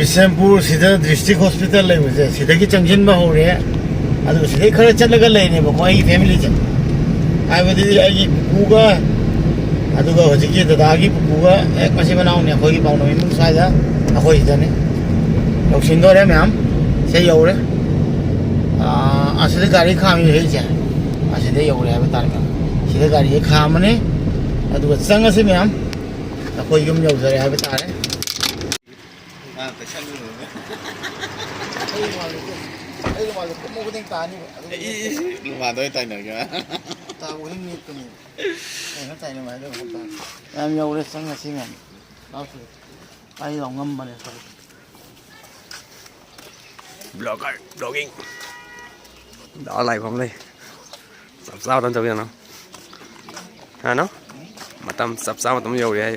बिशनपुर सिदा district hospital लेबसे सिदगी चंगजिन बा होरे अदु सिदे खरे चलगा लेने बको आई फैमिली चे आबदि आई बुगा अदुगा हजिकी दादागी बुगा एक मासे बनाउ ने खोगी पाउनो इमुं साइदा अखोय जने लौसिंदोरे मैम से यौरे असिदे गाड़ी खामी हे जे असिदे यौरे हाबे तार मैम सिदे गाड़ी खामने अदुगा चंगसे मैम अखोय युम यौजरे हाबे तारे Mau cái tani, mà tôi tay này kìa. tao cũng không biết cái này, nó tay này mà đâu không ta. Em yêu đấy sáng là xin em, đó thì tay lòng ngâm mà này thôi. Blogger, blogging. Đó lại không đây. Sắp sao đang cho biết nó. À nó, mà tâm sắp sao mà tâm yêu vậy.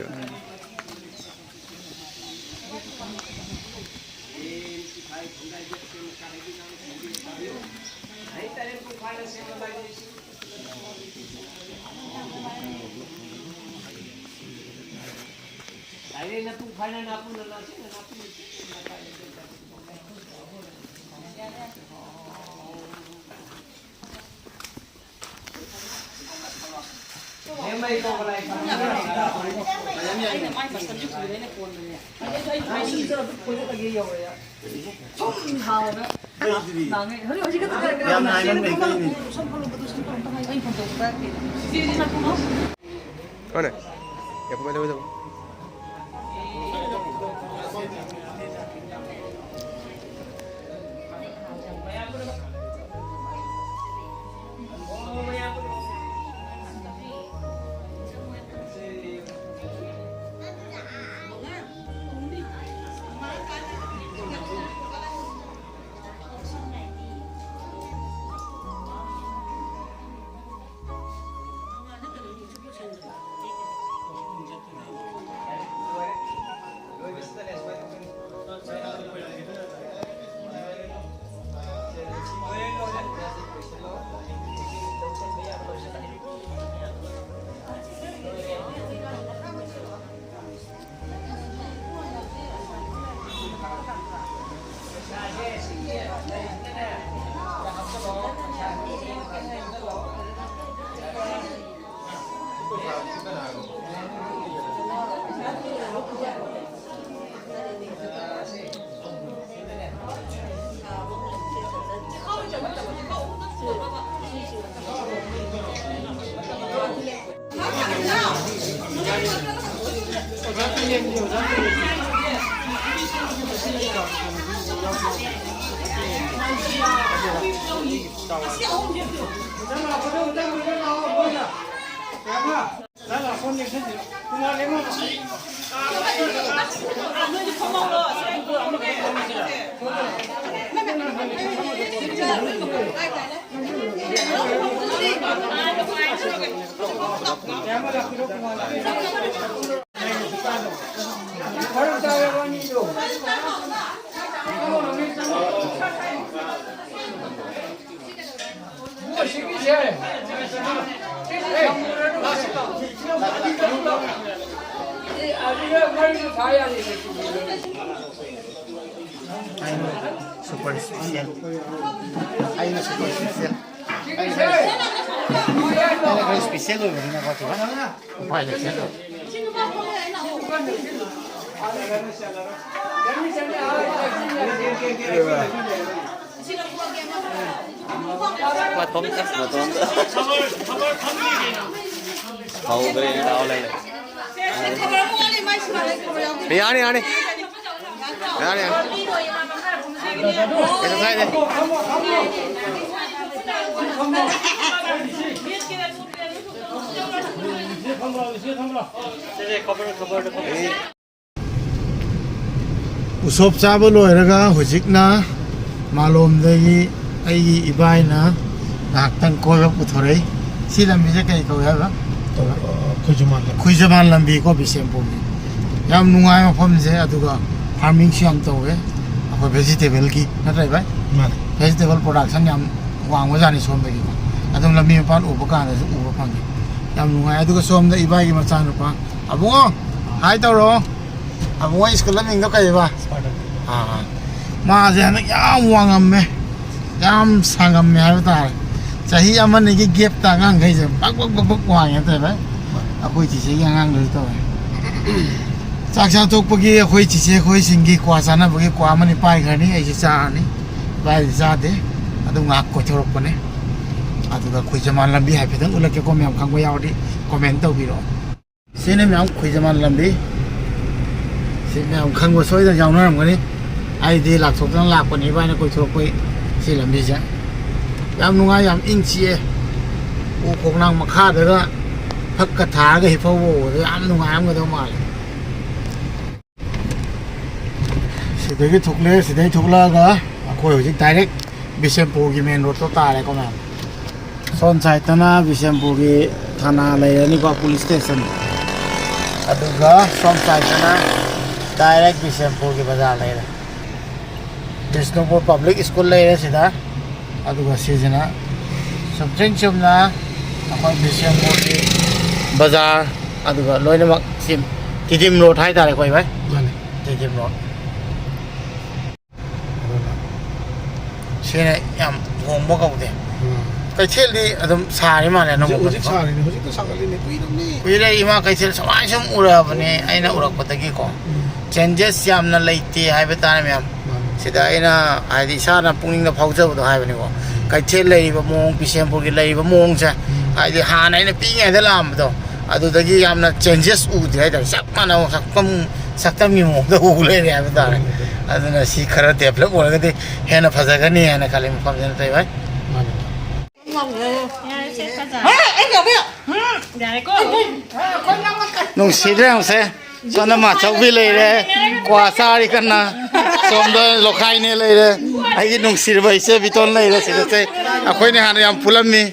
Mana? Ya pemain dulu. Super spesial. Ayo super spesial. Ayo spesial loh ini apa tuh? Apa aja sih? Buat komunitas, buat komunitas. Tahu beri tahu lele. Ini ani. Ani. Itu saya deh. Usop चाबो लोयरगा हुजिकना मालोमदगी आइगी इबाइना नाक्तन कोयबा पुथोरै सी लंबी से कई कौया खुजमान लंबी को बिशेमपुर याम नुंगाय मफम से अदुगा farming से हम तौवे अखो vegetable की नत्रै भाई वेजिटेबल प्रोडक्शन याम वांगवा जानि सोमदगी अदुम लंबी मपान उबा कानदसु उबा फंगी याम नुंगाय अदुगा सोमदा इबाई की मचानुपा अबुंगो हाय तौरो अबुंगो स्कूल लमिंग दो कई बा माजे हनक याम वांगम्मे याम सांगम्मे हाइबो तारे चाही अमन की गेप ता ngang गई जे बक बक बक बक वांगे ते भाई अखोई चिसे ngang ले तो चाक चा तोकपगी अखोई चिसे अखोई सिंगी क्वा साना बगी क्वा मनि पाइ खनि ऐसे चानी बाइ जादे अदु ngak को थोरपने अदुगा खुइजमान लंबी हाइफेदं उलके को मैम खंगबो यावदि कमेंट तौबिरो सिने मैम खुइजमान लंबी से मैम खंगबो सोइदा यावनरमगनि आइदि लाकथोकदं लाकपनि बाइना कोइ थोरपै सि लंबी जा याम नुंगा याम इंचिए उ खोंनांग मखादगा फक्का थागा हिफावो याम नुंगा आमगदो माल सिदगी थोकले सिदगी थोकलागा अखोइ होजिक डाइरेक्ट बिशेमपुर की मेन रोड तो तारे को मैम सोन साइतना बिशेमपुर की थाना लेरनी को पुलिस स्टेशन अदुगा सोम साइतना डायरेक्ट बिशेमपुर की बाजार लेरे बिष्णुपुर पब्लिक स्कूल लेरे सीधा अदुगा सीजना सबजेंग चुमना अखोई बिशेमपुर की बाजार अदुगा लोइनमक सिम तिदिम रोड हाइ तारे कोइ भाई तिदिम रोड सेने याम होंबो कौदे कैथेलदी अदम सारि माने न होजिक सारिने होजिक तो सागलिने कुइरे इमा कैथेल समाय सम उराबने आइना उरकपतगी को चेंजेस यामना लैते हाइबे ताने मैम सिदा आइना आइदि साना पुनिंग फाउजबदो हाइबने को कैथेल लैरिबा मोंग बिशेमपुर की लैरिबा मोंग से आइदि हाना आइना पिङे दा लामबदो अदुदगी यामना चेंजेस उदे हाइदा सब माना saktam mi mo da ule ne am da aduna si khara develop ora gade hena phajagani hena kali mo pham jana tai bai nong sidra se sona ma chawbi le re kwa sari kana somda lokhai ne le re ai nong sirbai se biton le re se te akhoi ne han yam pulamni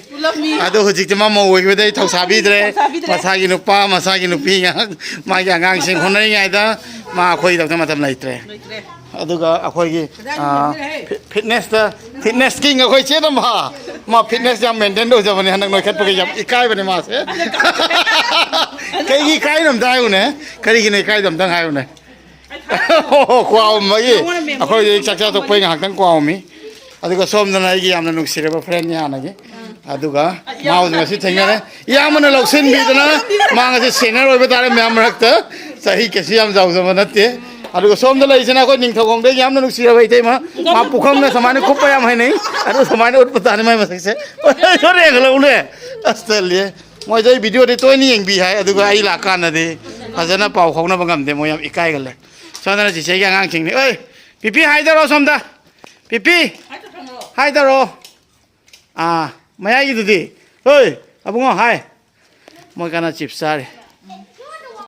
ado hujik ma mo we be dai thausabi dre masagi nu pa masagi nu pi ya ma ya ngang sing khonai ngai da ma akhoi da ma tam lai tre aduga akhoi gi fitness king akhoi che dam ha ma fitness jam maintain do ja bani hanak noi khat pa yam ikai bani ma se kai gi kai nam dai u ne kari gi ne kai dam dang hai u ne kwao ma gi akhoi gi chak cha tok pai ngak dang kwao mi aduga som na ai gi yam na nuk sire ba friend ya na gi aduga mau ga si thengare yam na loksin bi dana ma ga si senior oi ba tare myam rakta sahi ke si yam jau ja ma natte aduga som da lai sena ko ning thogong de yam na nuk sire bai thai ma pukham na samane khup yam hai nei adu samane ut pa tane mai ma sakse sore galo ne australia moi jai video de toy ni yeng bi hai aduga ai la kan na de ajana pau khong na bangam de moi yam ikai gale sana ji se yang ang king ni oi pipi hai da ro som da pipi hai da ro maya gitu di, hoi, abungo hai, mau kana chips sari.